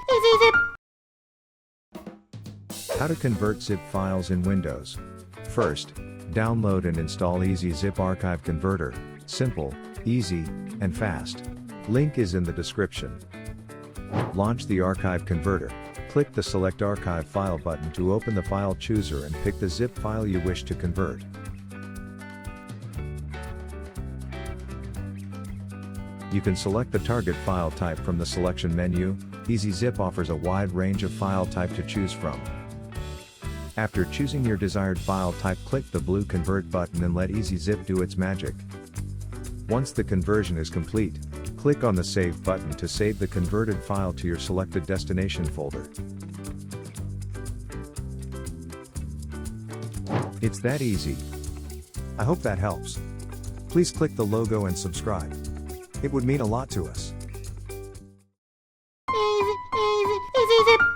ezyZip. How to convert zip files in Windows. First, download and install ezyZip Archive Converter. Simple, easy, and fast. Link is in the description. Launch the Archive Converter. Click the Select Archive File button to open the file chooser and pick the zip file you wish to convert. You can select the target file type from the selection menu. ezyZip offers a wide range of file type to choose from. After choosing your desired file type, click the blue Convert button and let ezyZip do its magic. Once the conversion is complete, click on the Save button to save the converted file to your selected destination folder. It's that easy. I hope that helps. Please click the logo and subscribe. It would mean a lot to us. ezyZip.